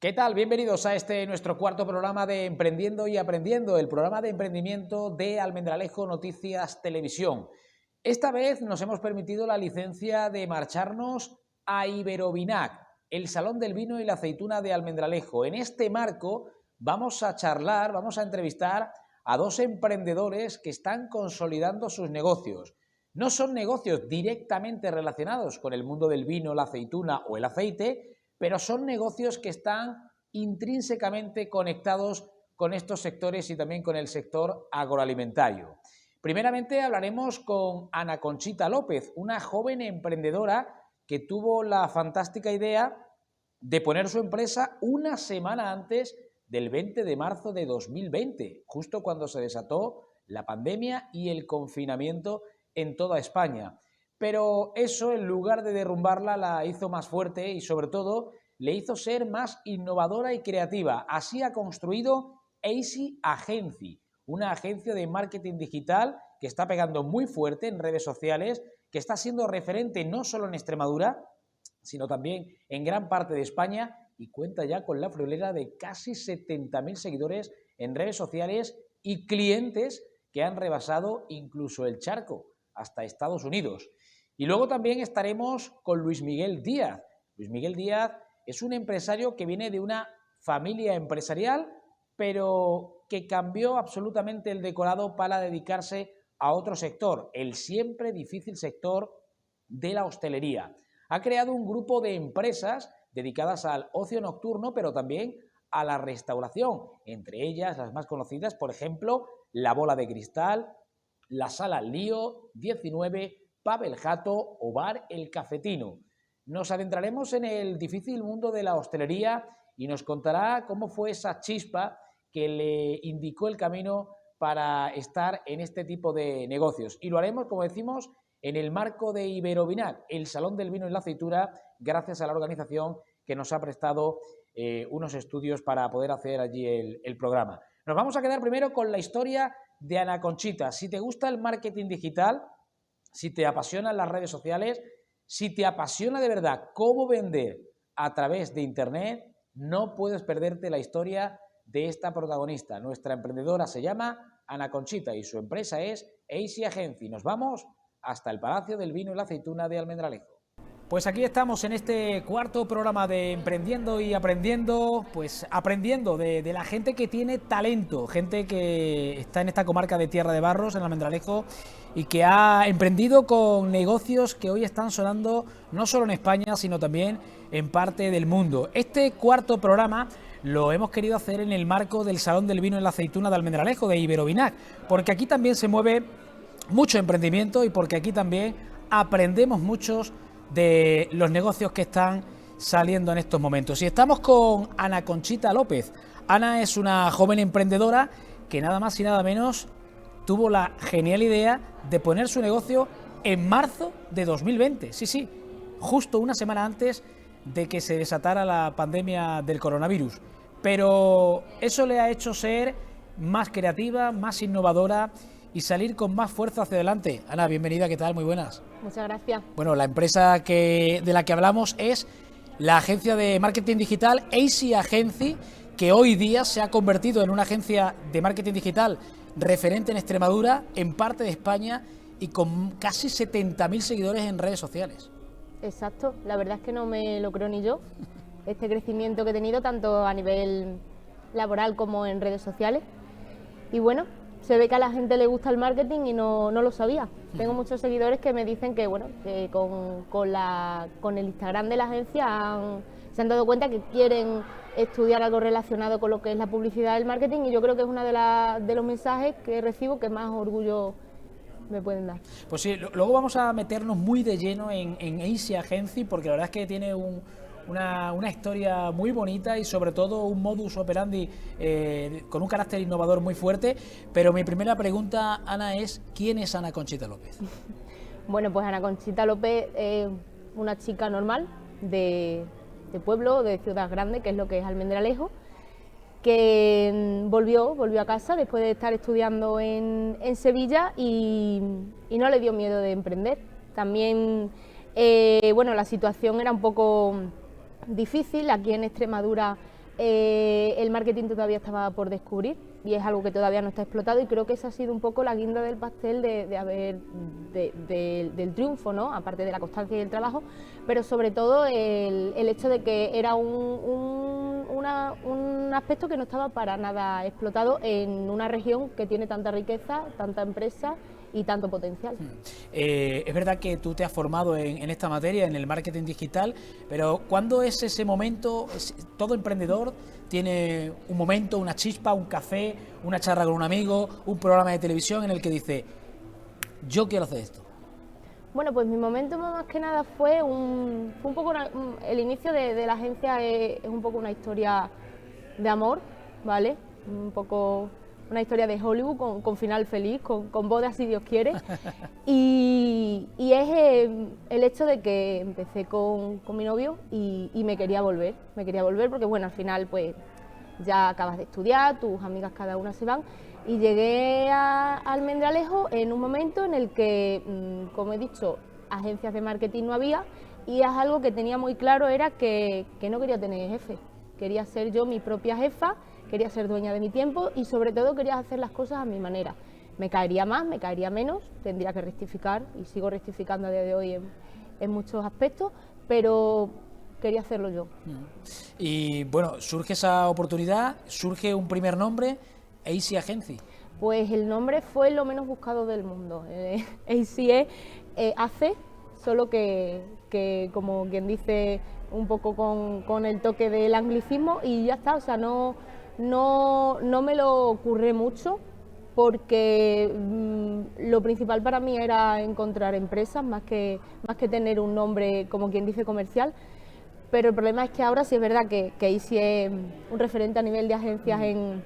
¿Qué tal? Bienvenidos a este nuestro cuarto programa de Emprendiendo y Aprendiendo, el programa de emprendimiento de Almendralejo Noticias Televisión. Esta vez nos hemos permitido la licencia de marcharnos a Iberovinac, el Salón del Vino y la Aceituna de Almendralejo. En este marco vamos a charlar, vamos a entrevistar a dos emprendedores que están consolidando sus negocios. No son negocios directamente relacionados con el mundo del vino, la aceituna o el aceite, pero son negocios que están intrínsecamente conectados con estos sectores y también con el sector agroalimentario. Primeramente hablaremos con Ana Conchita López, una joven emprendedora que tuvo la fantástica idea de poner su empresa una semana antes del 20 de marzo de 2020, justo cuando se desató la pandemia y el confinamiento en toda España. Pero eso, en lugar de derrumbarla, la hizo más fuerte y, sobre todo, le hizo ser más innovadora y creativa. Así ha construido Easy Agency, una agencia de marketing digital que está pegando muy fuerte en redes sociales, que está siendo referente no solo en Extremadura, sino también en gran parte de España, y cuenta ya con la friolera de casi 70.000 seguidores en redes sociales y clientes que han rebasado incluso el charco hasta Estados Unidos. Y luego también estaremos con Luis Miguel Díaz. Luis Miguel Díaz es un empresario que viene de una familia empresarial, pero que cambió absolutamente el decorado para dedicarse a otro sector, el siempre difícil sector de la hostelería. Ha creado un grupo de empresas dedicadas al ocio nocturno, pero también a la restauración, entre ellas las más conocidas, por ejemplo, La Bola de Cristal, la Sala Lío 19, Pavel Jato o Bar El Cafetino. Nos adentraremos en el difícil mundo de la hostelería y nos contará cómo fue esa chispa que le indicó el camino para estar en este tipo de negocios. Y lo haremos, como decimos, en el marco de Iberovinac, el Salón del Vino y la Aceituna, gracias a la organización que nos ha prestado unos estudios para poder hacer allí el programa. Nos vamos a quedar primero con la historia de Ana Conchita. Si te gusta el marketing digital, si te apasionan las redes sociales, si te apasiona de verdad cómo vender a través de Internet, no puedes perderte la historia de esta protagonista. Nuestra emprendedora se llama Ana Conchita y su empresa es Easy Agency. Nos vamos hasta el Palacio del Vino y la Aceituna de Almendralejo. Pues aquí estamos en este cuarto programa de Emprendiendo y Aprendiendo, pues aprendiendo de la gente que tiene talento, gente que está en esta comarca de Tierra de Barros, en Almendralejo, y que ha emprendido con negocios que hoy están sonando no solo en España, sino también en parte del mundo. Este cuarto programa lo hemos querido hacer en el marco del Salón del Vino y la Aceituna de Almendralejo, de Iberovinac, porque aquí también se mueve mucho emprendimiento y porque aquí también aprendemos muchos de los negocios que están saliendo en estos momentos. Y estamos con Ana Conchita López. Ana es una joven emprendedora que nada más y nada menos tuvo la genial idea de poner su negocio en marzo de 2020. Sí, justo una semana antes de que se desatara la pandemia del coronavirus. Pero eso le ha hecho ser más creativa, más innovadora y salir con más fuerza hacia adelante. Ana, bienvenida, ¿qué tal? Muy buenas. Muchas gracias. Bueno, la empresa de la que hablamos es la agencia de marketing digital Easy Agency, que hoy día se ha convertido en una agencia de marketing digital referente en Extremadura, en parte de España y con casi 70.000 seguidores en redes sociales. Exacto, la verdad es que no me lo creo ni yo, este crecimiento que he tenido tanto a nivel laboral como en redes sociales. Y bueno, se ve que a la gente le gusta el marketing y no lo sabía. Tengo muchos seguidores que me dicen que bueno, que con el Instagram de la agencia se han dado cuenta que quieren estudiar algo relacionado con lo que es la publicidad del marketing, y yo creo que es uno de los mensajes que recibo que más orgullo me pueden dar. Pues sí, luego vamos a meternos muy de lleno en Easy Agency, porque la verdad es que tiene una historia muy bonita y sobre todo un modus operandi con un carácter innovador muy fuerte. Pero mi primera pregunta, Ana, es ¿quién es Ana Conchita López? Bueno, pues Ana Conchita López es una chica normal de pueblo, de ciudad grande, que es lo que es Almendralejo, que volvió a casa después de estar estudiando en Sevilla y no le dio miedo de emprender. También, bueno, la situación era un poco difícil. Aquí en Extremadura el marketing todavía estaba por descubrir y es algo que todavía no está explotado, y creo que esa ha sido un poco la guinda del pastel del triunfo, ¿no? Aparte de la constancia y el trabajo, pero sobre todo el hecho de que era un aspecto que no estaba para nada explotado en una región que tiene tanta riqueza, tanta empresa y tanto potencial. Es verdad que tú te has formado en esta materia, en el marketing digital, pero ¿cuándo es ese momento? Todo emprendedor tiene un momento, una chispa, un café, una charla con un amigo, un programa de televisión en el que dice, yo quiero hacer esto. Bueno, pues mi momento más que nada fue un poco el inicio de la agencia. Es un poco una historia de amor, ¿vale? Un poco una historia de Hollywood con final feliz, con bodas si Dios quiere. Y es el hecho de que empecé con mi novio y me quería volver porque bueno, al final pues ya acabas de estudiar, tus amigas cada una se van, y llegué a Almendralejo en un momento en el que, como he dicho, agencias de marketing no había, y es algo que tenía muy claro, era que no quería tener jefe, quería ser yo mi propia jefa, quería ser dueña de mi tiempo y sobre todo quería hacer las cosas a mi manera. Me caería más, me caería menos, tendría que rectificar y sigo rectificando a día de hoy en muchos aspectos, pero quería hacerlo yo. Y bueno, surge esa oportunidad, surge un primer nombre, AC Agency. Pues el nombre fue lo menos buscado del mundo. AC hace, solo que como quien dice, un poco con el toque del anglicismo, y ya está. O sea, no me lo ocurre mucho, porque lo principal para mí era encontrar empresas más que tener un nombre, como quien dice, comercial. Pero el problema es que ahora sí es verdad que AC es un referente a nivel de agencias en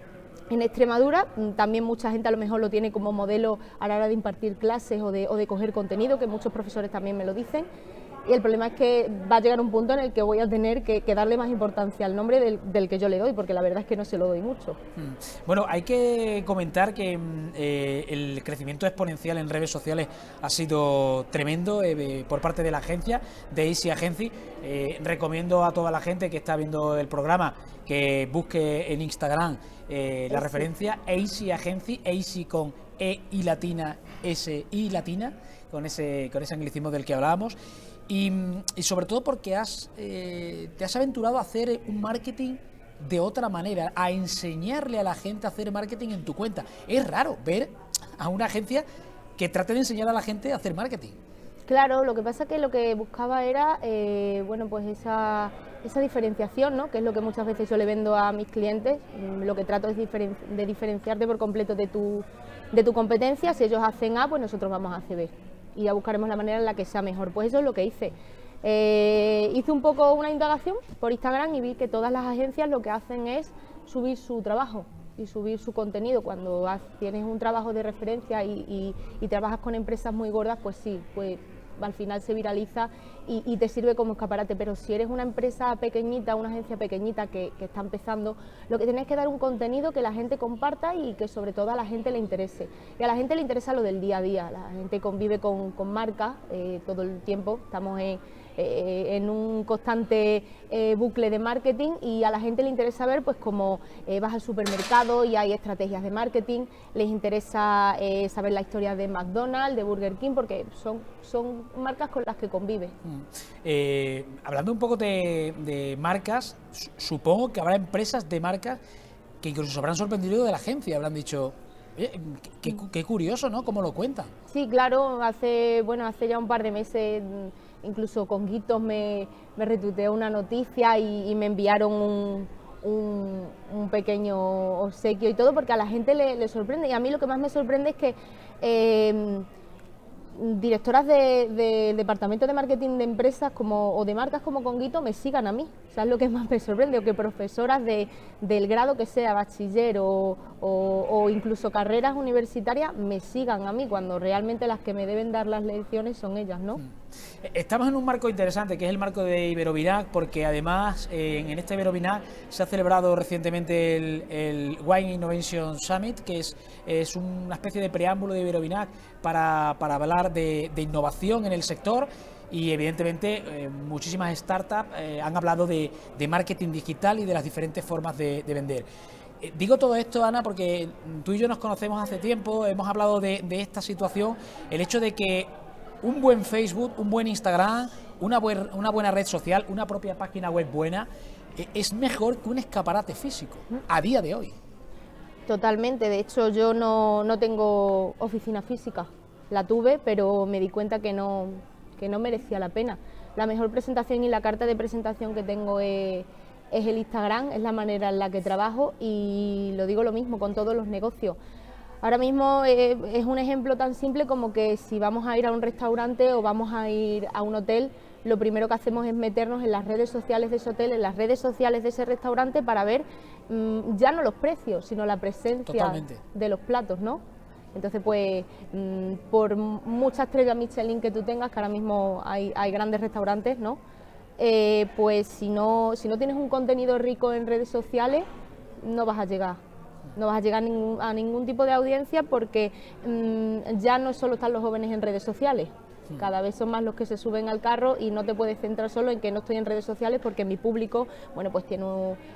Extremadura. También mucha gente a lo mejor lo tiene como modelo a la hora de impartir clases o de coger contenido, que muchos profesores también me lo dicen. Y el problema es que va a llegar un punto en el que voy a tener que darle más importancia al nombre del que yo le doy, porque la verdad es que no se lo doy mucho. Bueno, hay que comentar que el crecimiento exponencial en redes sociales ha sido tremendo por parte de la agencia, de AC Agency. Recomiendo a toda la gente que está viendo el programa que busque en Instagram la referencia AC Agency, AC con E y latina, S y latina, con ese anglicismo del que hablábamos. Y sobre todo porque te has aventurado a hacer un marketing de otra manera, a enseñarle a la gente a hacer marketing en tu cuenta. Es raro ver a una agencia que trate de enseñar a la gente a hacer marketing. Claro, lo que pasa es que lo que buscaba era, bueno, pues esa diferenciación, ¿no? Que es lo que muchas veces yo le vendo a mis clientes. Lo que trato es de diferenciarte por completo de tu competencia. Si ellos hacen A, pues nosotros vamos a hacer B. Y ya buscaremos la manera en la que sea mejor. Pues eso es lo que hice. Hice un poco una indagación por Instagram y vi que todas las agencias lo que hacen es subir su trabajo y subir su contenido. Cuando tienes un trabajo de referencia y trabajas con empresas muy gordas, pues sí, pues al final se viraliza y te sirve como escaparate. Pero si eres una empresa pequeñita, una agencia pequeñita que está empezando, lo que tienes que dar un contenido que la gente comparta y que sobre todo a la gente le interese. Y a la gente le interesa lo del día a día. La gente convive con marcas todo el tiempo. Estamos en un constante bucle de marketing, y a la gente le interesa ver pues cómo vas al supermercado y hay estrategias de marketing. Les interesa saber la historia de McDonald's, de Burger King, porque son marcas con las que convive. Hablando un poco de marcas, supongo que habrá empresas de marcas que incluso se habrán sorprendido de la agencia, habrán dicho, qué curioso, ¿no? ¿Cómo lo cuentan? Sí, claro, hace ya un par de meses, incluso Conguitos me retuiteó una noticia y me enviaron un pequeño obsequio y todo, porque a la gente le sorprende. Y a mí lo que más me sorprende es que directoras de departamento de marketing de empresas o de marcas como Conguito me sigan a mí. O sea, es lo que más me sorprende, o que profesoras del grado que sea, bachiller o incluso carreras universitarias, me sigan a mí, cuando realmente las que me deben dar las lecciones son ellas, ¿no? Estamos en un marco interesante, que es el marco de Iberovinac, porque además en este Iberovinac se ha celebrado recientemente el Wine Innovation Summit, que es una especie de preámbulo de Iberovinac para hablar de innovación en el sector. y evidentemente muchísimas startups han hablado de marketing digital y de las diferentes formas de vender. Digo todo esto, Ana, porque tú y yo nos conocemos hace tiempo, hemos hablado de esta situación, el hecho de que un buen Facebook, un buen Instagram, una buena red social, una propia página web buena, es mejor que un escaparate físico, a día de hoy. Totalmente, de hecho yo no tengo oficina física, la tuve, pero me di cuenta que no merecía la pena. La mejor presentación y la carta de presentación que tengo es el Instagram, es la manera en la que trabajo, y lo digo lo mismo con todos los negocios. Ahora mismo es un ejemplo tan simple como que si vamos a ir a un restaurante o vamos a ir a un hotel, lo primero que hacemos es meternos en las redes sociales de ese hotel, en las redes sociales de ese restaurante, para ver ya no los precios, sino la presencia Totalmente de los platos, ¿no? Entonces, pues, por muchas estrellas Michelin que tú tengas, que ahora mismo hay grandes restaurantes, ¿no? Pues si no tienes un contenido rico en redes sociales, no vas a llegar a ningún tipo de audiencia, porque ya no solo están los jóvenes en redes sociales, cada vez son más los que se suben al carro, y no te puedes centrar solo en que no estoy en redes sociales porque mi público, bueno, pues tiene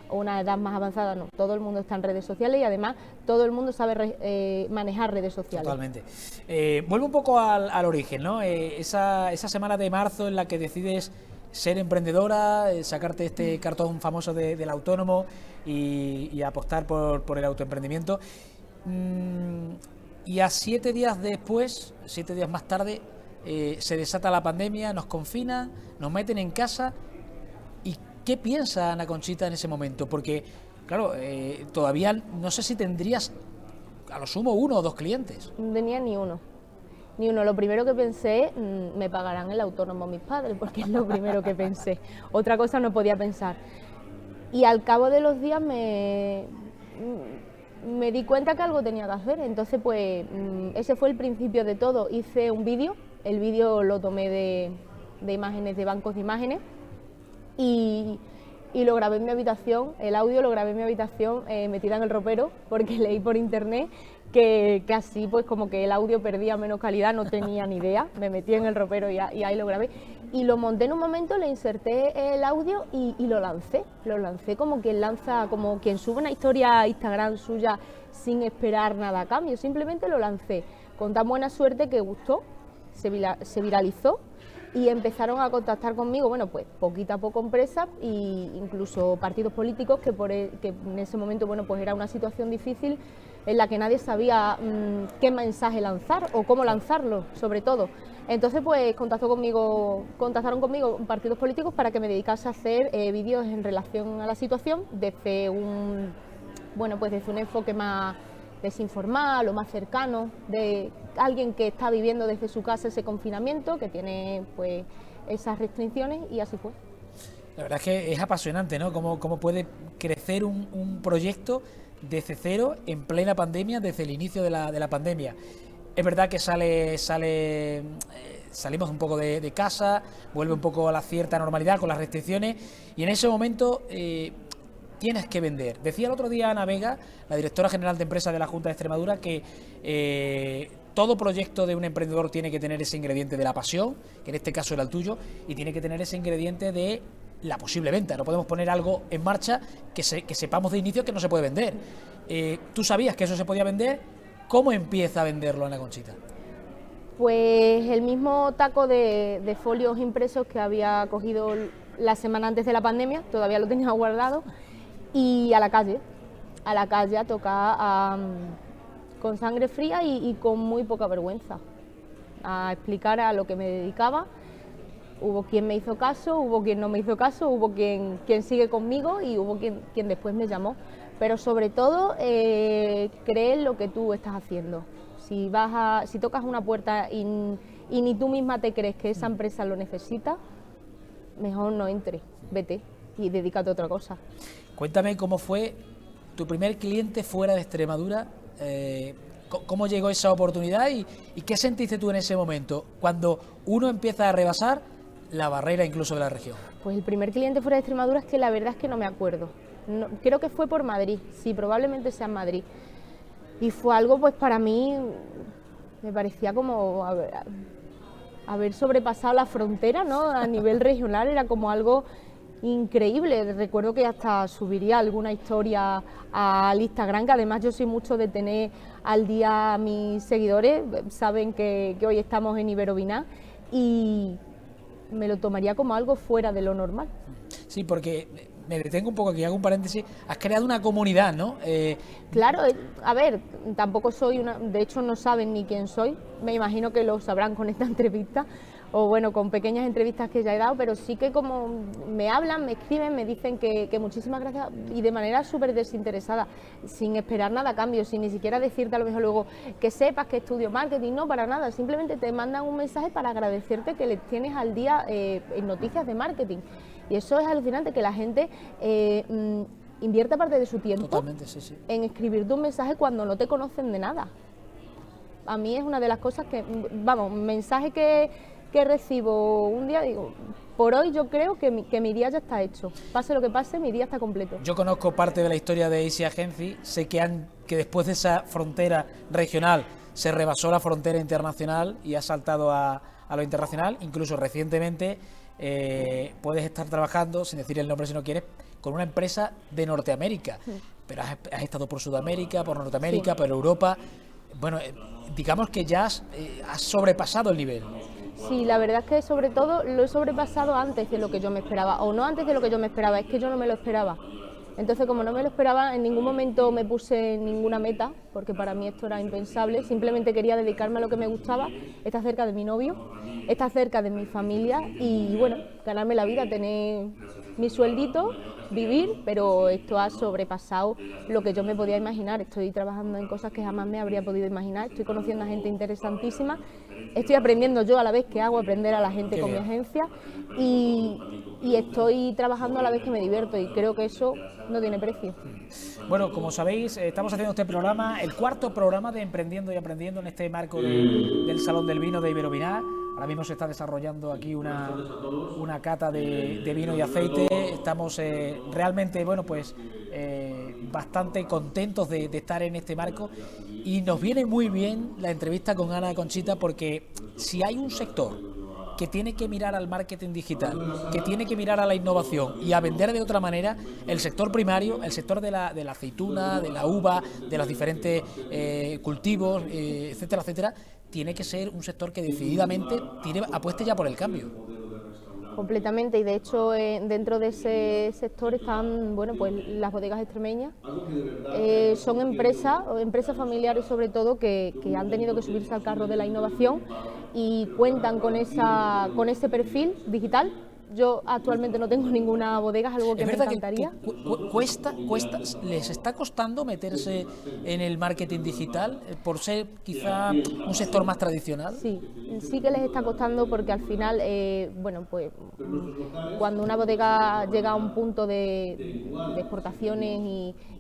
una edad más avanzada. No, todo el mundo está en redes sociales, y además todo el mundo sabe manejar redes sociales. Totalmente. Vuelvo un poco al origen, ¿no? Esa semana de marzo en la que decides ser emprendedora, sacarte este cartón famoso del autónomo y apostar por el autoemprendimiento. Y a 7 días después, 7 días más tarde, se desata la pandemia, nos confinan, nos meten en casa. ¿Y qué piensa Ana Conchita en ese momento? Porque, claro, todavía no sé si tendrías a lo sumo 1 o 2 clientes. No tenía ni uno. Lo primero que pensé, me pagarán el autónomo mis padres, porque es lo primero que pensé. Otra cosa no podía pensar. Y al cabo de los días me di cuenta que algo tenía que hacer. Entonces, pues, ese fue el principio de todo. Hice un vídeo, el vídeo lo tomé de imágenes, de bancos de imágenes, y lo grabé en mi habitación. El audio lo grabé en mi habitación, metida en el ropero, porque leí por internet que así, pues, como que el audio perdía menos calidad. No tenía ni idea, me metí en el ropero y ahí lo grabé, y lo monté en un momento, le inserté el audio y lo lancé como quien sube una historia a Instagram suya sin esperar nada a cambio. Simplemente lo lancé con tan buena suerte que gustó, se viralizó, y empezaron a contactar conmigo, bueno, pues poquito a poco empresas e incluso partidos políticos, que en ese momento, bueno, pues era una situación difícil en la que nadie sabía qué mensaje lanzar o cómo lanzarlo, sobre todo. Entonces, pues contactaron conmigo partidos políticos para que me dedicase a hacer vídeos en relación a la situación desde un enfoque más desinformal o más cercano, de alguien que está viviendo desde su casa ese confinamiento, que tiene, pues, esas restricciones, y así fue. La verdad es que es apasionante, ¿no? Cómo puede crecer un proyecto desde cero en plena pandemia, desde el inicio de la pandemia. Es verdad que salimos un poco de casa, vuelve un poco a la cierta normalidad con las restricciones, y en ese momento tienes que vender. Decía el otro día Ana Vega, la directora general de empresas de la Junta de Extremadura, que todo proyecto de un emprendedor tiene que tener ese ingrediente de la pasión, que en este caso era el tuyo, y tiene que tener ese ingrediente de la posible venta. No podemos poner algo en marcha que sepamos de inicio que no se puede vender. ¿Tú sabías que eso se podía vender? ¿Cómo empieza a venderlo Ana Conchita? Pues el mismo taco de folios impresos que había cogido la semana antes de la pandemia, todavía lo tenía guardado, y a la calle a tocar con sangre fría y con muy poca vergüenza, a explicar a lo que me dedicaba. Hubo quien me hizo caso, hubo quien no me hizo caso, hubo quien sigue conmigo, y hubo quien después me llamó. Pero sobre todo, cree en lo que tú estás haciendo. Si tocas una puerta y ni tú misma te crees que esa empresa lo necesita, mejor no entres, vete y dedícate a otra cosa. Cuéntame cómo fue tu primer cliente fuera de Extremadura, cómo llegó esa oportunidad y qué sentiste tú en ese momento, cuando uno empieza a rebasar la barrera incluso de la región. Pues el primer cliente fuera de Extremadura, es que la verdad es que no me acuerdo. No, creo que fue por Madrid, sí, probablemente sea en Madrid. Y fue algo, pues para mí, me parecía como, haber sobrepasado la frontera, ¿no? A nivel regional era como algo increíble. Recuerdo que hasta subiría alguna historia al Instagram, que además yo soy mucho de tener al día a mis seguidores, saben que hoy estamos en Iberoviná y me lo tomaría como algo fuera de lo normal. Sí, porque me detengo un poco aquí, hago un paréntesis, has creado una comunidad, ¿no? Claro, a ver, tampoco soy una, de hecho no saben ni quién soy, me imagino que lo sabrán con esta entrevista, o bueno, con pequeñas entrevistas que ya he dado, pero sí que como me hablan, me escriben, me dicen que muchísimas gracias y de manera súper desinteresada, sin esperar nada a cambio, sin ni siquiera decirte a lo mejor luego que sepas que estudio marketing, no, para nada, simplemente te mandan un mensaje para agradecerte que les tienes al día en noticias de marketing. Y eso es alucinante, que la gente invierta parte de su tiempo en escribirte un mensaje cuando no te conocen de nada. A mí es una de las cosas que, vamos, mensaje que recibo un día, digo, por hoy yo creo que mi día ya está hecho. Pase lo que pase, mi día está completo. Yo conozco parte de la historia de Easy Agency, sé que después de esa frontera regional se rebasó la frontera internacional y ha saltado a lo internacional, incluso recientemente puedes estar trabajando, sin decir el nombre si no quieres, con una empresa de Norteamérica, pero has estado por Sudamérica, por Norteamérica, por Europa. Bueno, digamos que ya has sobrepasado el nivel. Sí, la verdad es que sobre todo lo he sobrepasado antes de lo que yo me esperaba, o no antes de lo que yo me esperaba, es que yo no me lo esperaba. Entonces, como no me lo esperaba, en ningún momento me puse ninguna meta, porque para mí esto era impensable, simplemente quería dedicarme a lo que me gustaba, estar cerca de mi novio, estar cerca de mi familia y, bueno, ganarme la vida, tener mi sueldito, vivir, pero esto ha sobrepasado lo que yo me podía imaginar. Estoy trabajando en cosas que jamás me habría podido imaginar, estoy conociendo a gente interesantísima, estoy aprendiendo yo a la vez que hago aprender a la gente con mi agencia y estoy trabajando a la vez que me divierto y creo que eso no tiene precio. Bueno, como sabéis, estamos haciendo este programa, el cuarto programa de Emprendiendo y Aprendiendo en este marco del Salón del Vino de Iberoviná. Ahora mismo se está desarrollando aquí una cata de vino y aceite. Estamos realmente, bueno, pues bastante contentos de estar en este marco y nos viene muy bien la entrevista con Ana Conchita porque si hay un sector que tiene que mirar al marketing digital, que tiene que mirar a la innovación y a vender de otra manera, el sector primario, el sector de la aceituna, de la uva, de los diferentes cultivos, etcétera, etcétera, tiene que ser un sector que decididamente apueste ya por el cambio. Completamente, y de hecho dentro de ese sector están, bueno, pues las bodegas extremeñas. Son empresas familiares sobre todo que han tenido que subirse al carro de la innovación y cuentan con ese perfil digital. Yo actualmente no tengo ninguna bodega, es algo que me encantaría. Cuesta, ¿les está costando meterse en el marketing digital por ser quizá un sector más tradicional? Sí que les está costando porque al final, bueno, pues cuando una bodega llega a un punto de exportaciones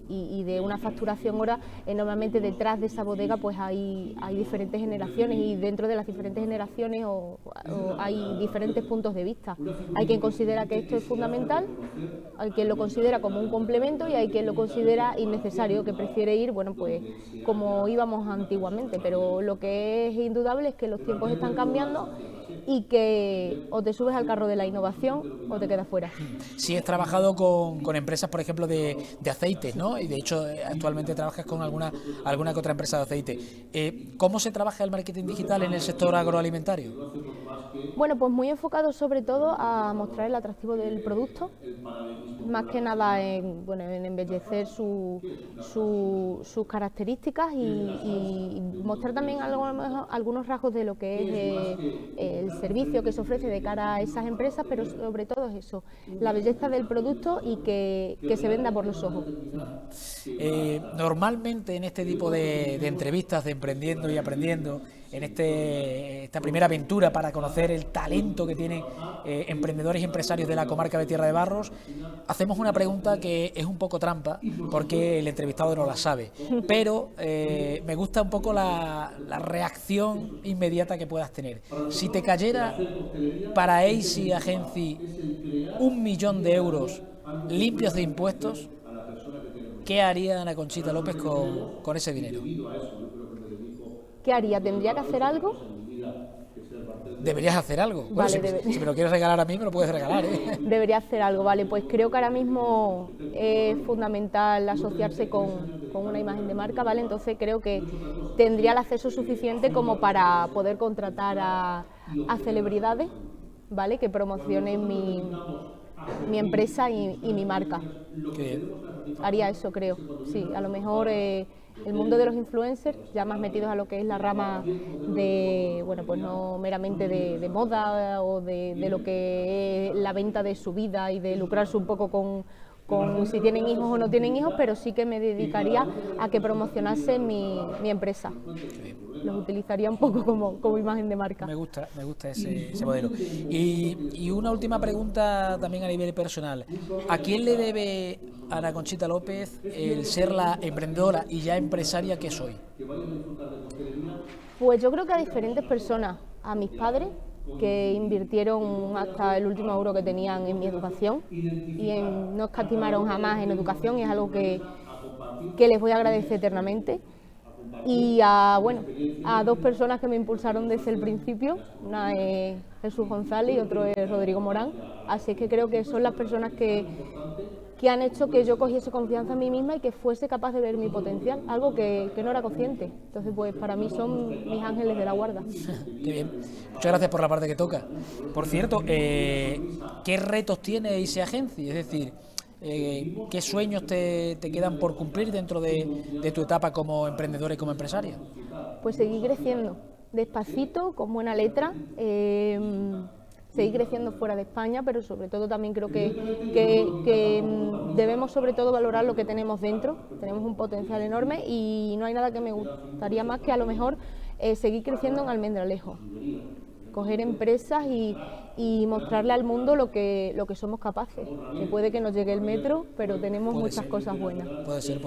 y de una facturación hora, normalmente detrás de esa bodega pues hay diferentes generaciones y dentro de las diferentes generaciones hay diferentes puntos de vista. Hay quien considera que esto es fundamental, hay quien lo considera como un complemento y hay quien lo considera innecesario, que prefiere ir, bueno, pues como íbamos antiguamente, pero lo que es indudable es que los tiempos están cambiando y que o te subes al carro de la innovación o te quedas fuera. Sí, has trabajado con empresas, por ejemplo, de aceites, ¿no? Y de hecho actualmente trabajas con alguna que otra empresa de aceite. ¿Cómo se trabaja el marketing digital en el sector agroalimentario? Bueno, pues muy enfocado sobre todo a mostrar el atractivo del producto, más que nada en embellecer sus características y mostrar también algunos rasgos de lo que es el servicio que se ofrece de cara a esas empresas, pero sobre todo es eso, la belleza del producto y que se venda por los ojos. Normalmente en este tipo de entrevistas de Emprendiendo y Aprendiendo, en esta primera aventura para conocer el talento que tienen emprendedores y empresarios de la comarca de Tierra de Barros, hacemos una pregunta que es un poco trampa porque el entrevistado no la sabe, pero me gusta un poco la reacción inmediata que puedas tener. Si te cayera para Easy Agency 1 millón de euros limpios de impuestos, ¿qué haría Ana Conchita López con ese dinero? ¿Qué haría? ¿Tendría que hacer algo? Deberías hacer algo. Bueno, Vale, si me lo quieres regalar a mí, me lo puedes regalar, ¿eh? Debería hacer algo, vale. Pues creo que ahora mismo es fundamental asociarse con una imagen de marca, ¿vale? Entonces creo que tendría el acceso suficiente como para poder contratar a celebridades, ¿vale? Que promocionen mi empresa y mi marca. Qué bien. Haría eso, creo. Sí, a lo mejor el mundo de los influencers, ya más metidos a lo que es la rama de, bueno, pues no meramente de moda o de lo que es la venta de su vida y de lucrarse un poco con si tienen hijos o no tienen hijos, pero sí que me dedicaría a que promocionase mi empresa. Los utilizaría un poco como imagen de marca. Me gusta ese modelo. Y una última pregunta también a nivel personal. ¿A quién le debe Ana Conchita López el ser la emprendedora y ya empresaria que soy? Pues yo creo que a diferentes personas, a mis padres, que invirtieron hasta el último euro que tenían en mi educación y no escatimaron jamás en educación, y es algo que les voy a agradecer eternamente. Y a dos personas que me impulsaron desde el principio, una es Jesús González y otro es Rodrigo Morán, así que creo que son las personas que han hecho que yo cogiese confianza en mí misma y que fuese capaz de ver mi potencial, algo que no era consciente. Entonces, pues para mí son mis ángeles de la guarda. Qué bien. Muchas gracias por la parte que toca. Por cierto, ¿qué retos tiene ISE Agency? Es decir, ¿qué sueños te quedan por cumplir dentro de tu etapa como emprendedora y como empresaria? Pues seguir creciendo, despacito, con buena letra, seguir creciendo fuera de España, pero sobre todo también creo que debemos sobre todo valorar lo que tenemos dentro. Tenemos un potencial enorme y no hay nada que me gustaría más que a lo mejor seguir creciendo en Almendralejo, coger empresas y mostrarle al mundo lo que somos capaces, que puede que nos llegue el metro, pero tenemos muchas cosas buenas. Puede ser.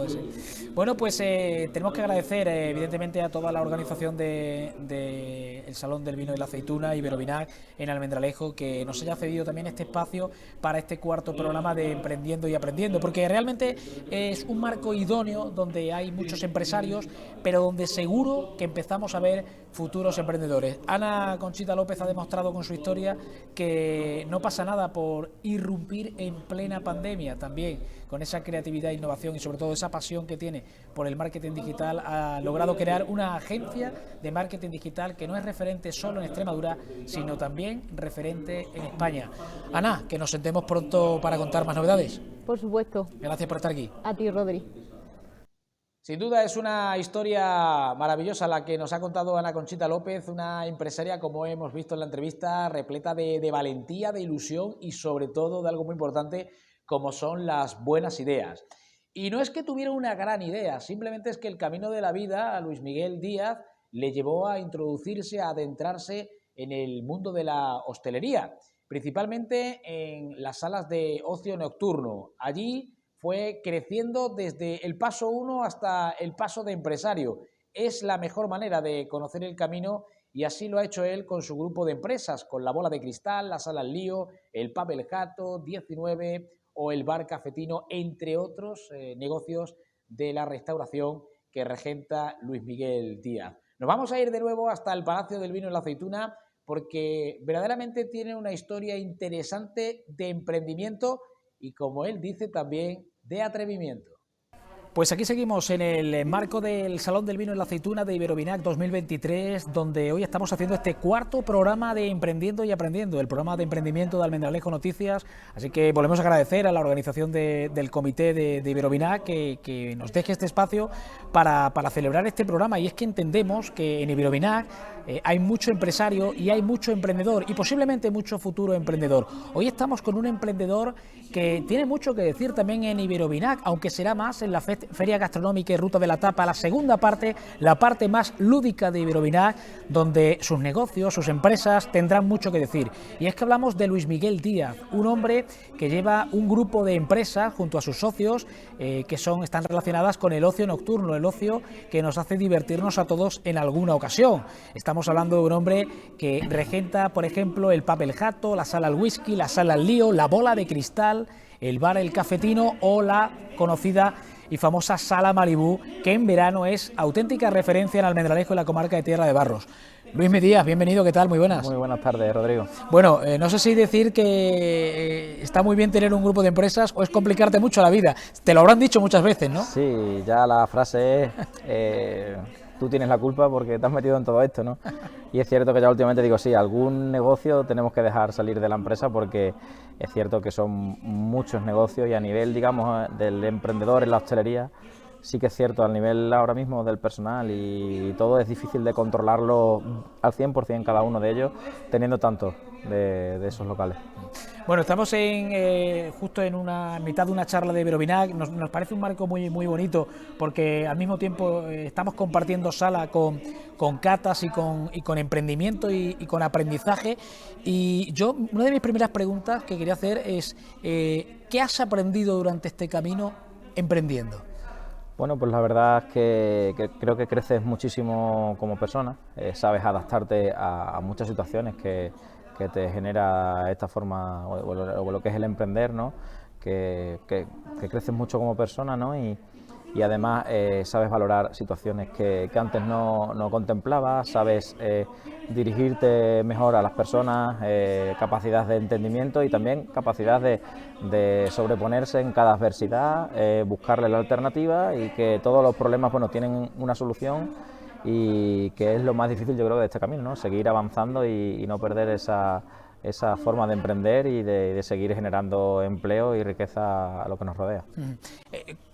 Bueno, pues tenemos que agradecer evidentemente a toda la organización del Salón del Vino y la Aceituna, Iberovinac, en Almendralejo, que nos haya cedido también este espacio para este cuarto programa de Emprendiendo y Aprendiendo, porque realmente es un marco idóneo donde hay muchos empresarios, pero donde seguro que empezamos a ver futuros emprendedores. Ana Conchita López ha demostrado con su historia que no pasa nada por irrumpir en plena pandemia, también con esa creatividad, innovación y sobre todo esa pasión que tiene por el marketing digital, ha logrado crear una agencia de marketing digital que no es referente solo en Extremadura, sino también referente en España. Ana, que nos sentemos pronto para contar más novedades. Por supuesto. Gracias por estar aquí. A ti, Rodri. Sin duda es una historia maravillosa la que nos ha contado Ana Conchita López, una empresaria, como hemos visto en la entrevista, repleta de valentía, de ilusión y sobre todo de algo muy importante como son las buenas ideas. Y no es que tuviera una gran idea, simplemente es que el camino de la vida a Luis Miguel Díaz le llevó a introducirse, a adentrarse en el mundo de la hostelería, principalmente en las salas de ocio nocturno. Allí fue creciendo desde el paso 1 hasta el paso de empresario. Es la mejor manera de conocer el camino y así lo ha hecho él con su grupo de empresas, con la Bola de Cristal, la Sala El Lío, el Pub El Gato, 19 o el Bar Cafetino, entre otros negocios de la restauración que regenta Luis Miguel Díaz. Nos vamos a ir de nuevo hasta el Palacio del Vino y la Aceituna porque verdaderamente tiene una historia interesante de emprendimiento y, como él dice, también de atrevimiento. Pues aquí seguimos en el marco del Salón del Vino y la Aceituna de Iberovinac 2023, donde hoy estamos haciendo este cuarto programa de Emprendiendo y Aprendiendo, el programa de emprendimiento de Almendralejo Noticias. Así que volvemos a agradecer a la organización del comité de Iberovinac que nos deje este espacio para celebrar este programa. Y es que entendemos que en Iberovinac hay mucho empresario y hay mucho emprendedor y posiblemente mucho futuro emprendedor. Hoy estamos con un emprendedor que tiene mucho que decir también en Iberovinac, aunque será más en la Feria Gastronómica y Ruta de la Tapa, la segunda parte, la parte más lúdica de Iberovinac, donde sus negocios, sus empresas tendrán mucho que decir. Y es que hablamos de Luis Miguel Díaz, un hombre que lleva un grupo de empresas junto a sus socios que están relacionadas con el ocio nocturno, el ocio que nos hace divertirnos a todos en alguna ocasión. Estamos hablando de un hombre que regenta, por ejemplo, el Pub El Gato, la Sala El Whisky, la Sala El Lío, la Bola de Cristal, el Bar El Cafetino o la conocida y famosa Sala Malibú, que en verano es auténtica referencia en Almendralejo y la comarca de Tierra de Barros. Luismi Díaz, bienvenido, ¿qué tal? Muy buenas. Muy buenas tardes, Rodrigo. Bueno, no sé si decir que está muy bien tener un grupo de empresas o es complicarte mucho la vida. Te lo habrán dicho muchas veces, ¿no? Sí, ya la frase es, tú tienes la culpa porque te has metido en todo esto, ¿no? Y es cierto que ya últimamente digo, sí, algún negocio tenemos que dejar salir de la empresa porque es cierto que son muchos negocios y a nivel, digamos, del emprendedor en la hostelería, sí que es cierto, al nivel ahora mismo del personal y todo es difícil de controlarlo al 100% cada uno de ellos, teniendo tanto de esos locales. Bueno, estamos justo en mitad de una charla de Verovinac. Nos parece un marco muy bonito porque al mismo tiempo estamos compartiendo sala con catas y con emprendimiento y con aprendizaje. Y yo, una de mis primeras preguntas que quería hacer es ¿qué has aprendido durante este camino emprendiendo? Bueno, pues la verdad es que creo que creces muchísimo como persona, sabes adaptarte a muchas situaciones que te genera esta forma o lo que es el emprender, ¿no? Que creces mucho como persona, ¿no? Y además sabes valorar situaciones que antes no contemplabas, sabes dirigirte mejor a las personas, capacidad de entendimiento y también capacidad de sobreponerse en cada adversidad, buscarle la alternativa y que todos los problemas, bueno, tienen una solución y que es lo más difícil, yo creo, de este camino, ¿no? Seguir avanzando y no perder esa forma de emprender y de seguir generando empleo y riqueza a lo que nos rodea.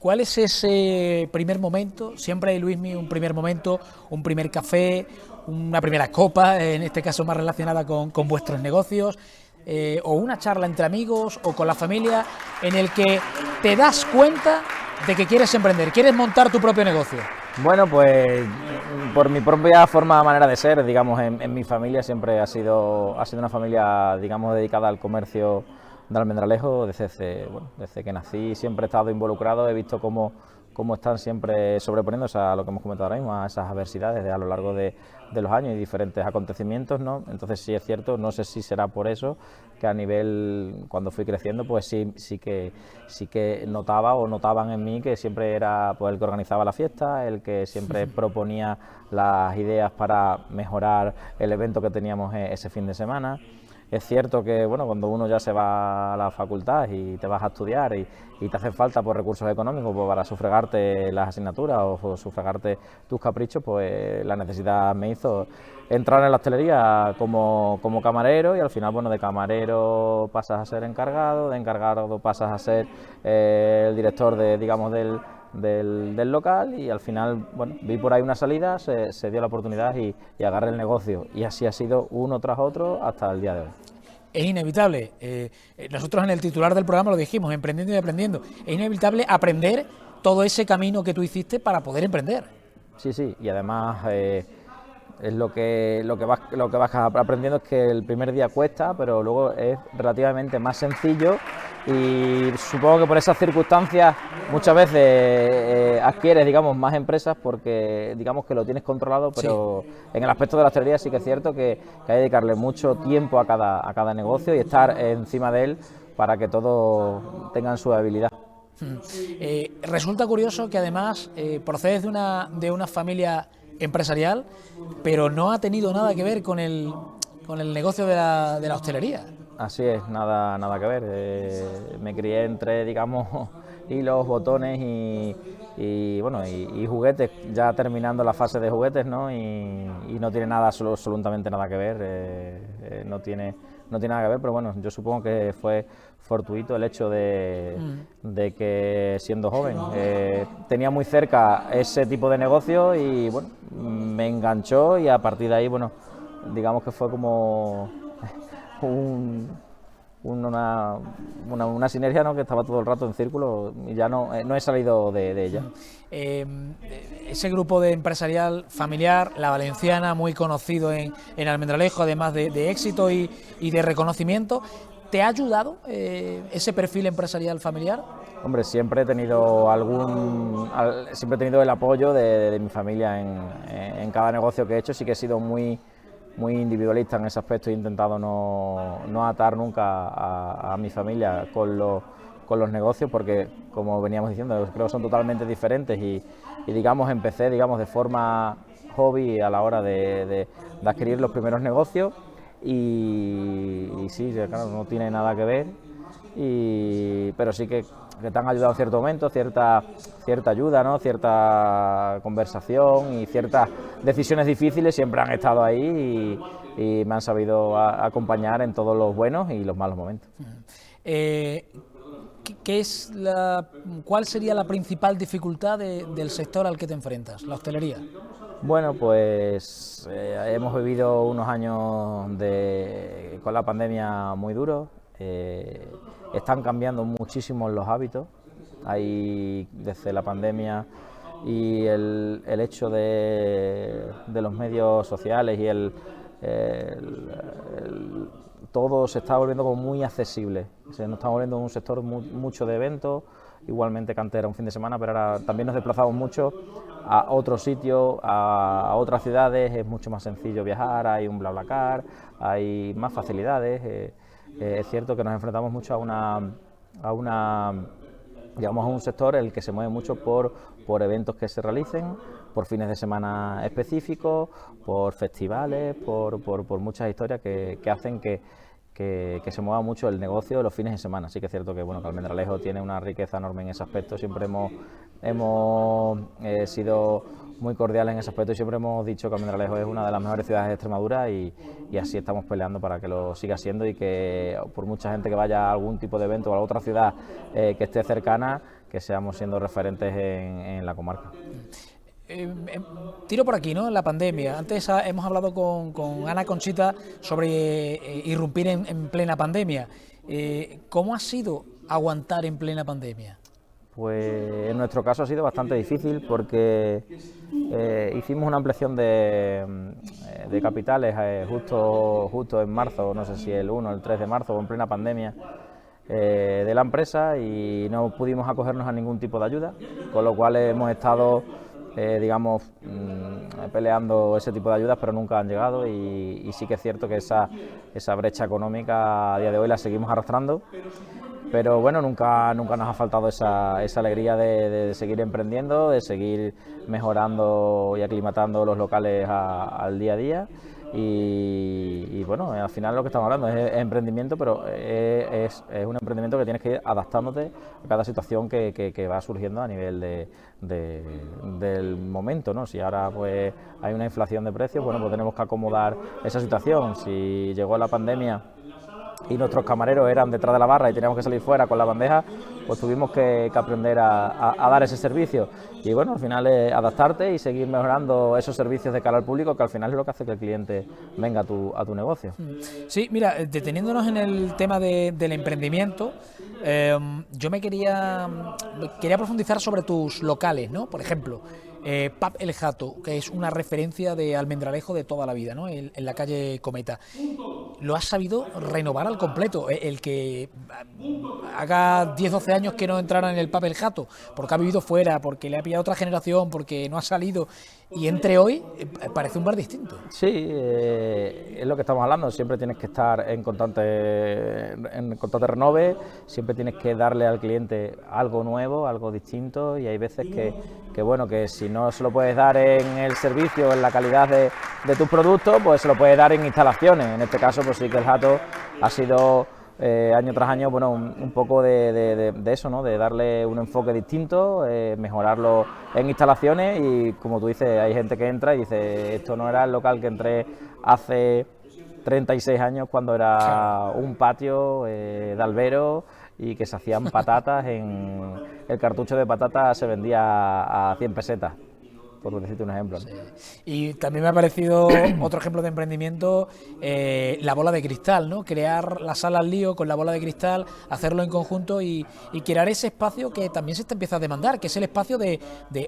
¿Cuál es ese primer momento? Siempre hay, Luismi, un primer momento, un primer café, una primera copa, en este caso más relacionada con vuestros negocios, o una charla entre amigos o con la familia, en el que te das cuenta de que quieres emprender, quieres montar tu propio negocio. Bueno, pues por mi propia manera de ser, digamos, en mi familia siempre ha sido una familia, digamos, dedicada al comercio de Almendralejo. Desde que nací siempre he estado involucrado, he visto cómo están siempre sobreponiéndose a lo que hemos comentado ahora mismo, a esas adversidades a lo largo de los años y diferentes acontecimientos, ¿no? Entonces sí es cierto, no sé si será por eso, que a nivel, cuando fui creciendo, pues sí que notaban en mí que siempre era pues el que organizaba la fiesta, el que siempre proponía las ideas para mejorar el evento que teníamos ese fin de semana. Es cierto que bueno, cuando uno ya se va a la facultad y te vas a estudiar y te hacen falta pues, recursos económicos pues, para sufragarte las asignaturas o sufragarte tus caprichos, pues la necesidad me hizo entrar en la hostelería como camarero y al final, bueno, de camarero pasas a ser encargado, de encargado pasas a ser el director del local y al final, bueno, vi por ahí una salida, se dio la oportunidad y agarré el negocio y así ha sido uno tras otro hasta el día de hoy. Es inevitable, nosotros en el titular del programa lo dijimos, emprendiendo y aprendiendo, es inevitable aprender todo ese camino que tú hiciste para poder emprender. Sí, y además es lo que vas aprendiendo es que el primer día cuesta, pero luego es relativamente más sencillo y supongo que por esas circunstancias muchas veces adquieres, digamos, más empresas porque digamos que lo tienes controlado, pero sí. En el aspecto de la hostelería sí que es cierto que hay que dedicarle mucho tiempo a cada negocio y estar encima de él para que todos tengan su habilidad. Resulta curioso que además procedes de una familia empresarial, pero no ha tenido nada que ver con el negocio de la hostelería. Así es, nada que ver. Me crié entre, digamos, hilos, botones y juguetes, ya terminando la fase de juguetes, ¿no? Y no tiene absolutamente nada que ver. No tiene nada que ver, pero bueno, yo supongo que fue fortuito el hecho de que siendo joven tenía muy cerca ese tipo de negocio y bueno, me enganchó y a partir de ahí, bueno, digamos que fue como una sinergia, ¿no? Que estaba todo el rato en círculo y ya no he salido de ella. Ese grupo de empresarial familiar, La Valenciana, muy conocido en Almendralejo, además de éxito y de reconocimiento, ¿te ha ayudado ese perfil empresarial familiar? Hombre, siempre he tenido el apoyo de mi familia en cada negocio que he hecho. Sí que he sido muy individualista en ese aspecto, he intentado no atar nunca a mi familia con los negocios porque, como veníamos diciendo, creo que son totalmente diferentes y digamos, empecé de forma hobby a la hora de adquirir los primeros negocios y sí, claro, no tiene nada que ver, pero sí que te han ayudado en cierto momento, cierta ayuda, ¿no? Cierta conversación y ciertas decisiones difíciles siempre han estado ahí y me han sabido acompañar en todos los buenos y los malos momentos. ¿Cuál sería la principal dificultad del sector al que te enfrentas, la hostelería? Bueno, pues hemos vivido unos años con la pandemia muy duros. Están cambiando muchísimo los hábitos. Hay desde la pandemia y el hecho de los medios sociales y todo se está volviendo como muy accesible. Nos estamos volviendo un sector mucho de eventos, igualmente que antes era un fin de semana, pero ahora también nos desplazamos mucho a otros sitios, a otras ciudades. Es mucho más sencillo viajar, hay un BlaBlaCar, hay más facilidades. Es cierto que nos enfrentamos mucho a un sector en el que se mueve mucho por eventos que se realicen, por fines de semana específicos, por festivales, por muchas historias que hacen que se mueva mucho el negocio de los fines de semana. Sí que es cierto que que Almendralejo tiene una riqueza enorme en ese aspecto. Siempre hemos sido muy cordiales en ese aspecto y siempre hemos dicho que Almendralejo es una de las mejores ciudades de Extremadura y así estamos peleando para que lo siga siendo y que por mucha gente que vaya a algún tipo de evento o a otra ciudad que esté cercana, que seamos siendo referentes en la comarca. Tiro por aquí, ¿no? La pandemia. Antes hemos hablado con Ana Conchita sobre irrumpir en plena pandemia. ¿Cómo ha sido aguantar en plena pandemia? Pues en nuestro caso ha sido bastante difícil porque hicimos una ampliación de capitales justo en marzo, no sé si el 1 o el 3 de marzo o en plena pandemia de la empresa y no pudimos acogernos a ningún tipo de ayuda, con lo cual hemos estado peleando ese tipo de ayudas, pero nunca han llegado y sí que es cierto que esa brecha económica a día de hoy la seguimos arrastrando. Pero bueno, nunca nos ha faltado esa alegría de seguir emprendiendo, de seguir mejorando y aclimatando los locales al día a día y bueno, al final lo que estamos hablando es emprendimiento, pero es un emprendimiento que tienes que ir adaptándote a cada situación que va surgiendo a nivel del momento, ¿no? Si ahora pues hay una inflación de precios, bueno, pues tenemos que acomodar esa situación. Si llegó la pandemia y nuestros camareros eran detrás de la barra y teníamos que salir fuera con la bandeja, pues tuvimos que aprender a dar ese servicio y bueno, al final es adaptarte y seguir mejorando esos servicios de cara al público, que al final es lo que hace que el cliente venga a tu negocio. Sí, mira, deteniéndonos en el tema del emprendimiento, yo quería profundizar sobre tus locales, ¿no? Por ejemplo, Pub El Jato, que es una referencia de Almendralejo de toda la vida, ¿no? En la calle Cometa. Lo has sabido renovar al completo. El que haga 10, 12 años que no entrara en el Pub El Jato, porque ha vivido fuera, porque le ha pillado otra generación, porque no ha salido, y entre hoy, parece un bar distinto. Sí, es lo que estamos hablando. Siempre tienes que estar en constante renove, siempre tienes que darle al cliente algo nuevo, algo distinto, y hay veces que bueno, que si no se lo puedes dar en el servicio, en la calidad de tus productos, pues se lo puedes dar en instalaciones. En este caso, pues sí que el Jato ha sido año tras año, bueno, un poco de eso, ¿no? De darle un enfoque distinto, mejorarlo en instalaciones y, como tú dices, hay gente que entra y dice, esto no era el local que entré hace 36 años cuando era un patio de albero y que se hacían patatas, el cartucho de patatas se vendía a 100 pesetas. Por decirte un ejemplo, ¿no? Sí. Y también me ha parecido otro ejemplo de emprendimiento, la bola de cristal, ¿no? Crear la sala al lío con la bola de cristal, hacerlo en conjunto y crear ese espacio que también se te empieza a demandar, que es el espacio de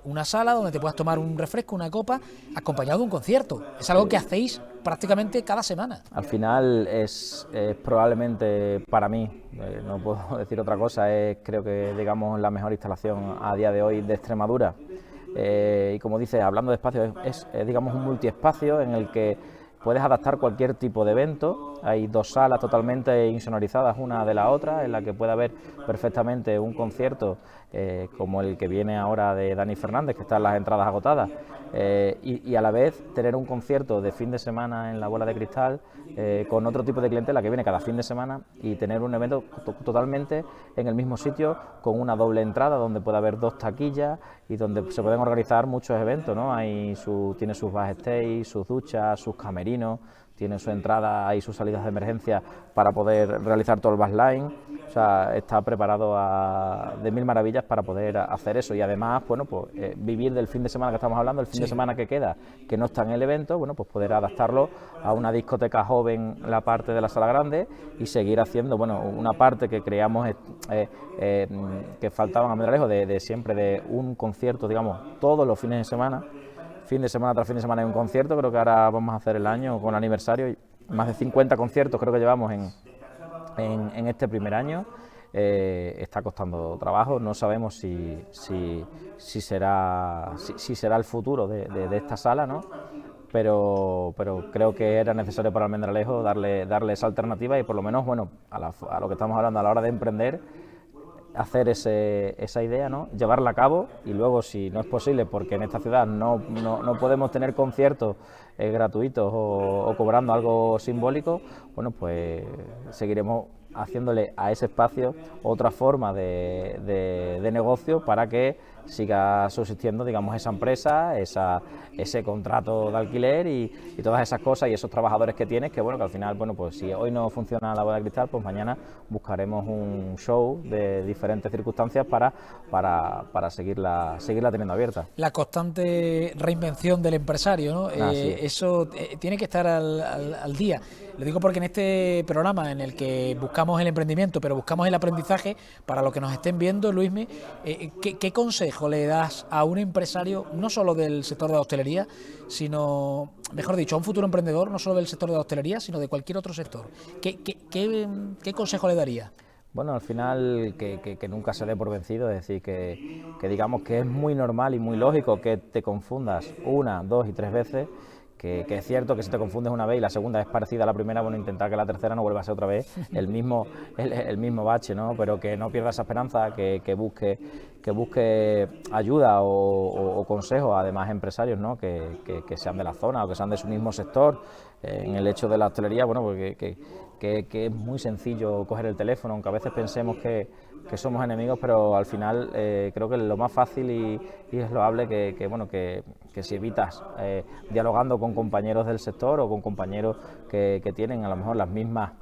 una sala donde te puedas tomar un refresco, una copa, acompañado de un concierto. Es algo que hacéis prácticamente cada semana. Al final es probablemente para mí, no puedo decir otra cosa, creo que digamos la mejor instalación a día de hoy de Extremadura. Y como dices, hablando de espacio, es digamos un multiespacio en el que puedes adaptar cualquier tipo de evento Hay 2 salas totalmente insonorizadas una de la otra, en la que puede haber perfectamente un concierto como el que viene ahora de Dani Fernández, que están las entradas agotadas, y a la vez tener un concierto de fin de semana en la Bola de Cristal con otro tipo de clientela que viene cada fin de semana, y tener un evento totalmente en el mismo sitio con una doble entrada donde puede haber 2 taquillas y donde se pueden organizar muchos eventos, ¿no? Tiene sus backstage, sus duchas, sus camerinos, tiene su entrada y sus salidas de emergencia para poder realizar todo el backline. O sea, está preparado de mil maravillas para poder hacer eso, y además, bueno, pues vivir del fin de semana que estamos hablando, el fin de semana que queda, que no está en el evento, bueno, pues poder adaptarlo a una discoteca joven, la parte de la sala grande, y seguir haciendo, bueno, una parte que creamos que faltaba en Almendralejo de siempre, de un concierto, digamos, todos los fines de semana. Fin de semana tras fin de semana hay un concierto. Creo que ahora vamos a hacer el año con el aniversario, y más de 50 conciertos creo que llevamos en este primer año. Está costando trabajo, no sabemos si será el futuro de esta sala, ¿no? Pero creo que era necesario para Almendralejo darle esa alternativa, y por lo menos, bueno, a lo que estamos hablando a la hora de emprender, hacer esa idea, ¿no? Llevarla a cabo, y luego, si no es posible, porque en esta ciudad no podemos tener conciertos gratuitos o cobrando algo simbólico, bueno, pues seguiremos haciéndole a ese espacio otra forma de negocio para que siga subsistiendo, digamos, esa empresa, ese contrato de alquiler y todas esas cosas y esos trabajadores que tienes, que bueno, que al final, bueno, pues si hoy no funciona la Bola de Cristal, pues mañana buscaremos un show de diferentes circunstancias para seguirla teniendo abierta. La constante reinvención del empresario, ¿no? Eso tiene que estar al día. Lo digo porque en este programa, en el que buscamos el emprendimiento, pero buscamos el aprendizaje, para los que nos estén viendo, Luismi, ¿qué consejo le das a un empresario, no solo del sector de la hostelería, sino, mejor dicho, a un futuro emprendedor, no solo del sector de la hostelería, sino de cualquier otro sector? ¿Qué consejo le daría? Bueno, al final que nunca se dé por vencido, es decir, que digamos que es muy normal y muy lógico que te confundas 1, 2 y 3 veces, que es cierto que si te confundes una vez y la segunda es parecida a la primera, bueno, intentar que la tercera no vuelva a ser otra vez el mismo bache, ¿no? Pero que no pierda esa esperanza, que busque ayuda o consejos a demás empresarios, ¿no? Que sean de la zona o que sean de su mismo sector. En el hecho de la hostelería, bueno, porque que es muy sencillo coger el teléfono, aunque a veces pensemos que somos enemigos, pero al final creo que lo más fácil y es loable que si evitas dialogando con compañeros del sector o con compañeros que tienen a lo mejor las mismas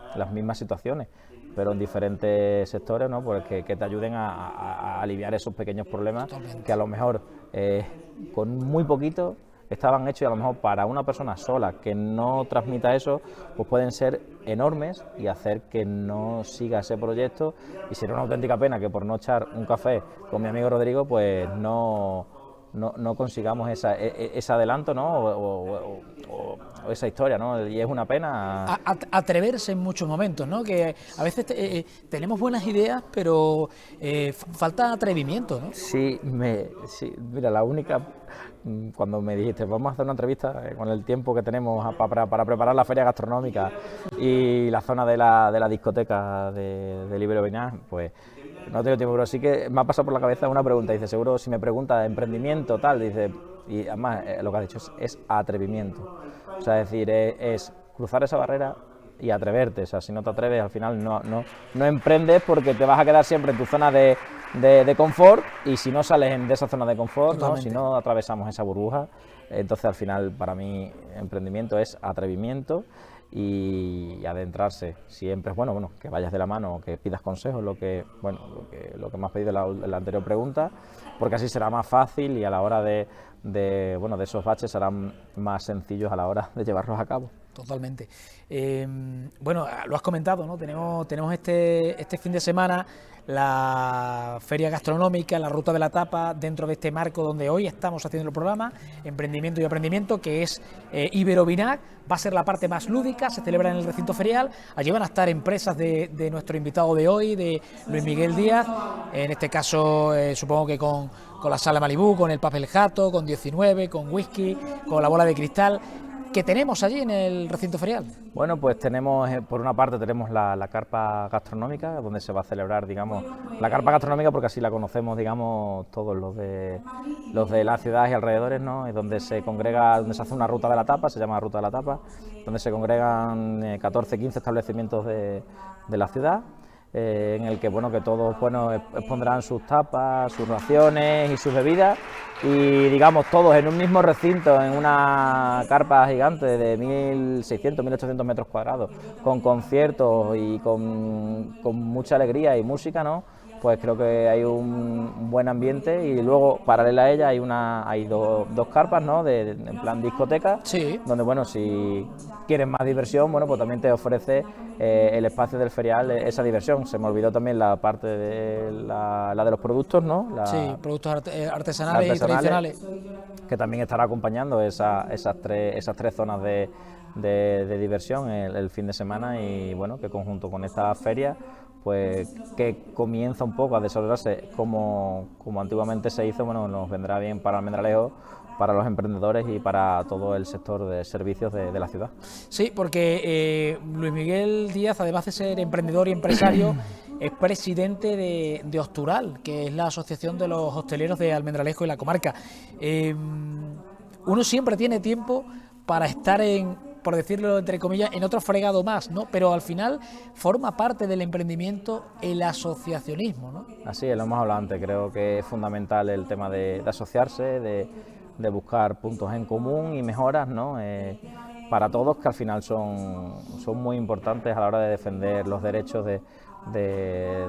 situaciones, pero en diferentes sectores, ¿no? Pues que te ayuden a aliviar esos pequeños problemas. Totalmente. Que a lo mejor con muy poquito estaban hechos, y a lo mejor para una persona sola que no transmita eso, pues pueden ser enormes y hacer que no siga ese proyecto, y será una auténtica pena que por no echar un café con mi amigo Rodrigo, pues no consigamos ese adelanto, ¿no? o esa historia, ¿no? Y es una pena. Atreverse en muchos momentos, ¿no? Que a veces tenemos buenas ideas, pero falta atrevimiento, ¿no? Sí, mira, la única, cuando me dijiste vamos a hacer una entrevista con el tiempo que tenemos para preparar la feria gastronómica y la zona de la discoteca de Iberovinag, pues no tengo tiempo, pero sí que me ha pasado por la cabeza una pregunta. Dice, seguro si me pregunta de emprendimiento, tal, dice, y además lo que has dicho es atrevimiento. O sea, es decir, es cruzar esa barrera y atreverte. O sea, si no te atreves, al final no emprendes, porque te vas a quedar siempre en tu zona de confort, y si no sales de esa zona de confort, ¿no? Si no atravesamos esa burbuja, entonces al final para mí emprendimiento es atrevimiento y adentrarse. Siempre es bueno que vayas de la mano, que pidas consejos, lo que me has pedido en la anterior pregunta, porque así será más fácil, y a la hora de esos baches serán más sencillos a la hora de llevarlos a cabo. Totalmente. Bueno, lo has comentado, ¿no? Tenemos este fin de semana la feria gastronómica, la ruta de la tapa, dentro de este marco donde hoy estamos haciendo el programa, Emprendimiento y Aprendimiento, que es Iberovinag. Va a ser la parte más lúdica, se celebra en el recinto ferial. Allí van a estar empresas de nuestro invitado de hoy, de Luis Miguel Díaz, en este caso supongo que con la Sala Malibú, con el Papel Jato, con 19, con Whisky, con la Bola de Cristal. ¿Qué tenemos allí en el recinto ferial? Bueno, pues tenemos, por una parte tenemos la carpa gastronómica, donde se va a celebrar, digamos, la carpa gastronómica, porque así la conocemos, digamos, todos los de la ciudad y alrededores, ¿no? Es donde se congrega, donde se hace una ruta de la tapa, se llama Ruta de la Tapa, donde se congregan 14, 15 establecimientos de la ciudad, en el que, bueno, que todos, bueno, expondrán sus tapas, sus raciones y sus bebidas, y digamos todos en un mismo recinto, en una carpa gigante de 1.600, 1.800 metros cuadrados, con conciertos y con mucha alegría y música, ¿no? Pues creo que hay un buen ambiente, y luego paralela a ella hay dos carpas, ¿no? En plan discoteca, sí, donde, bueno, si quieres más diversión, bueno, pues también te ofrece el espacio del ferial esa diversión. Se me olvidó también la parte de la de los productos, ¿no? Sí, productos artesanales y tradicionales, que también estará acompañando esas tres zonas de diversión el fin de semana, y bueno, que conjunto con esta feria, pues que comienza un poco a desarrollarse como antiguamente se hizo, bueno, nos vendrá bien para Almendralejo, para los emprendedores y para todo el sector de servicios de la ciudad. Sí, porque Luis Miguel Díaz, además de ser emprendedor y empresario, es presidente de Hostural, que es la asociación de los hosteleros de Almendralejo y la comarca. Uno siempre tiene tiempo para estar por decirlo entre comillas, en otro fregado más, ¿no? Pero al final forma parte del emprendimiento el asociacionismo, ¿no? Así es, lo hemos hablado antes, creo que es fundamental el tema de asociarse, de buscar puntos en común y mejoras, ¿no? Para todos, que al final son muy importantes a la hora de defender los derechos de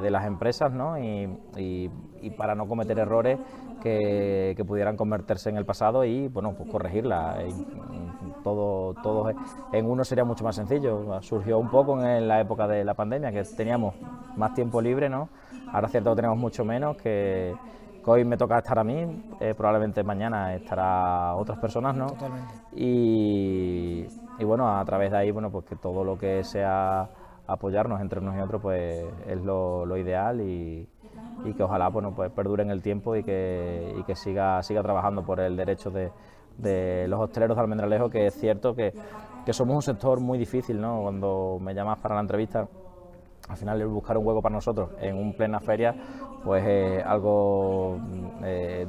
las empresas, ¿no? Y para no cometer errores que pudieran convertirse en el pasado, y bueno, pues corregirla. Todo en uno sería mucho más sencillo. Surgió un poco en la época de la pandemia, que teníamos más tiempo libre, ¿no? Ahora es cierto que tenemos mucho menos, que hoy me toca estar a mí, probablemente mañana estará otras personas, ¿no? Totalmente. Y bueno, a través de ahí, bueno, pues que todo lo que sea apoyarnos entre unos y otros, pues es lo ideal, y que ojalá, bueno, pues perdure en el tiempo, y que siga trabajando por el derecho de los hosteleros de Almendralejo, que es cierto que somos un sector muy difícil, ¿no? Cuando me llamas para la entrevista, al final buscar un hueco para nosotros en un plena feria, pues es algo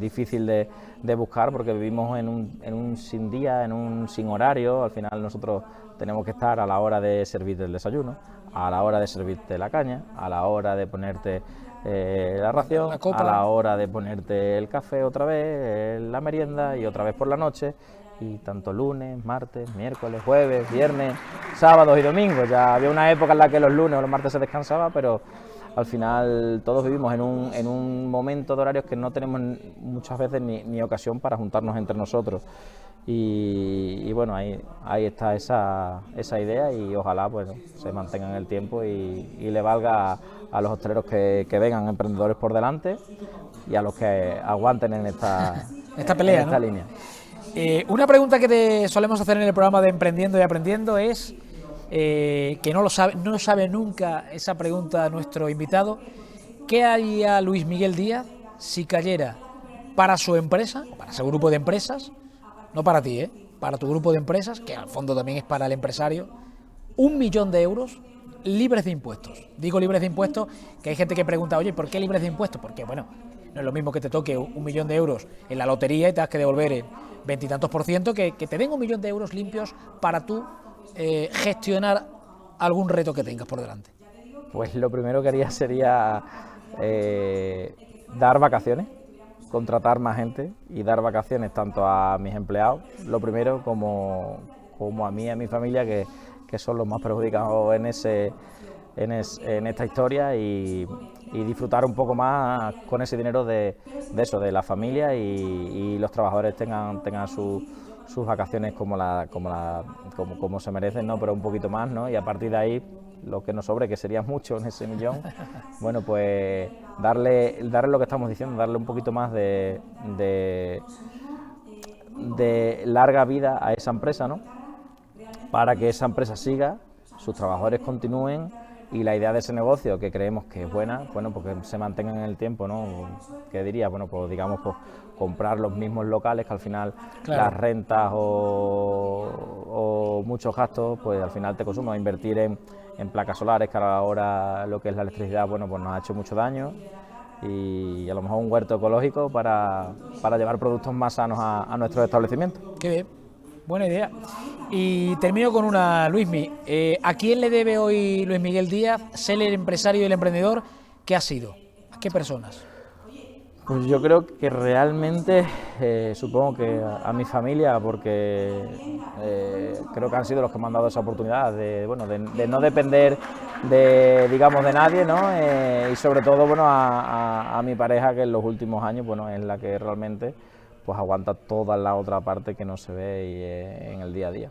difícil de buscar, porque vivimos en un sin día, en un sin horario. Al final nosotros tenemos que estar a la hora de servirte el desayuno, a la hora de servirte la caña, a la hora de ponerte la ración, a la hora de ponerte el café otra vez, la merienda, y otra vez por la noche, y tanto lunes, martes, miércoles, jueves, viernes, sábados y domingos. Ya había una época en la que los lunes o los martes se descansaba, pero al final todos vivimos en un momento de horarios que no tenemos muchas veces ni ocasión para juntarnos entre nosotros. Y bueno, ahí está esa idea, y ojalá, pues, se mantenga en el tiempo y le valga a los hosteleros que vengan emprendedores por delante, y a los que aguanten en esta pelea, en esta ¿no? línea. Una pregunta que te solemos hacer en el programa de Emprendiendo y Aprendiendo es, que no sabe nunca esa pregunta nuestro invitado: ¿qué haría Luis Miguel Díaz si cayera para su empresa, para su grupo de empresas, no para ti, para tu grupo de empresas, que al fondo también es para el empresario, 1 millón de euros libres de impuestos? Digo libres de impuestos, que hay gente que pregunta, oye, ¿por qué libres de impuestos? Porque, bueno, no es lo mismo que te toque 1 millón de euros en la lotería y te has que devolver el 20 y tantos %, que te den 1 millón de euros limpios para tú gestionar algún reto que tengas por delante. Pues lo primero que haría sería dar vacaciones, contratar más gente y dar vacaciones tanto a mis empleados, lo primero, como a mí y a mi familia, que son los más perjudicados en esta historia, y disfrutar un poco más con ese dinero de eso, de la familia, y los trabajadores tengan sus vacaciones como se merecen, ¿no? Pero un poquito más, ¿no? Y a partir de ahí, lo que nos sobre, que sería mucho en ese millón, bueno, pues darle lo que estamos diciendo, darle un poquito más de larga vida a esa empresa, ¿no? Para que esa empresa siga, sus trabajadores continúen, y la idea de ese negocio, que creemos que es buena, bueno, porque se mantenga en el tiempo, ¿no? ¿Qué diría? Bueno, pues digamos, pues comprar los mismos locales, que al final las rentas o muchos gastos, pues al final te consumen. Invertir en placas solares, que ahora lo que es la electricidad, bueno, pues nos ha hecho mucho daño, y a lo mejor un huerto ecológico para llevar productos más sanos a nuestros establecimientos. Qué bien, buena idea. Y termino con una, Luismi. ¿A quién le debe hoy Luis Miguel Díaz ser el empresario y el emprendedor que ha sido? ¿A qué personas? Pues yo creo que realmente, supongo que a mi familia, porque creo que han sido los que me han dado esa oportunidad de, bueno, de no depender de, digamos, de nadie, ¿no? Y sobre todo, bueno, a mi pareja, que en los últimos años, bueno, es la que realmente pues aguanta toda la otra parte que no se ve en el día a día.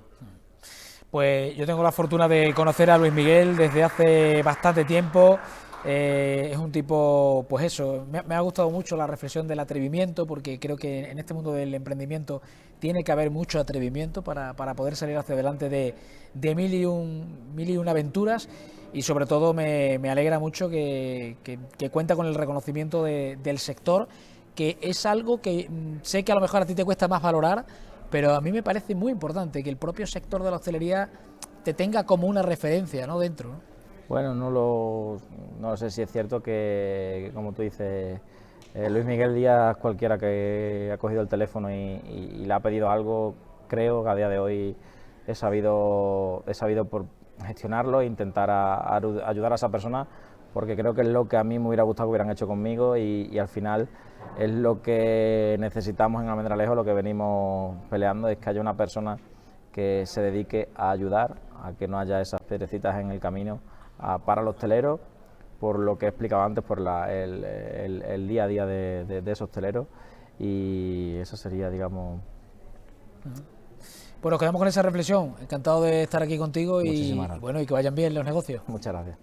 Pues yo tengo la fortuna de conocer a Luis Miguel desde hace bastante tiempo. Es un tipo, pues eso, me ha gustado mucho la reflexión del atrevimiento, porque creo que en este mundo del emprendimiento tiene que haber mucho atrevimiento para poder salir hacia adelante de mil y un aventuras, y sobre todo me alegra mucho que cuenta con el reconocimiento del sector, que es algo que sé que a lo mejor a ti te cuesta más valorar, pero a mí me parece muy importante que el propio sector de la hostelería te tenga como una referencia, ¿no?, dentro, ¿no? Bueno, no lo sé si es cierto que, como tú dices, Luis Miguel Díaz, cualquiera que ha cogido el teléfono y le ha pedido algo, creo que a día de hoy he sabido por gestionarlo e intentar ayudar a esa persona, porque creo que es lo que a mí me hubiera gustado que hubieran hecho conmigo, y al final es lo que necesitamos en Almendralejo, lo que venimos peleando, es que haya una persona que se dedique a ayudar, a que no haya esas piedrecitas en el camino para los hosteleros, por lo que he explicado antes, por el día a día de esos hosteleros, y eso sería, digamos... Pues nos quedamos con esa reflexión. Encantado de estar aquí contigo y gracias. bueno, y que vayan bien los negocios. Muchas gracias.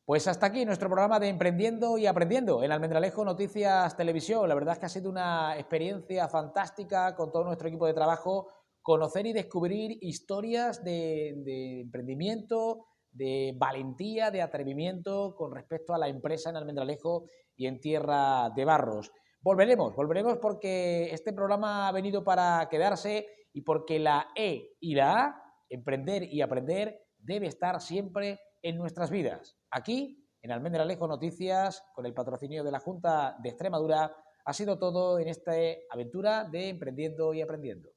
Pues hasta aquí nuestro programa de Emprendiendo y Aprendiendo en Almendralejo Noticias Televisión. La verdad es que ha sido una experiencia fantástica con todo nuestro equipo de trabajo, conocer y descubrir historias de emprendimiento, de valentía, de atrevimiento con respecto a la empresa en Almendralejo y en Tierra de Barros. Volveremos porque este programa ha venido para quedarse, y porque la E y la A, emprender y aprender, debe estar siempre en nuestras vidas. Aquí, en Almendralejo Noticias, con el patrocinio de la Junta de Extremadura, ha sido todo en esta aventura de Emprendiendo y Aprendiendo.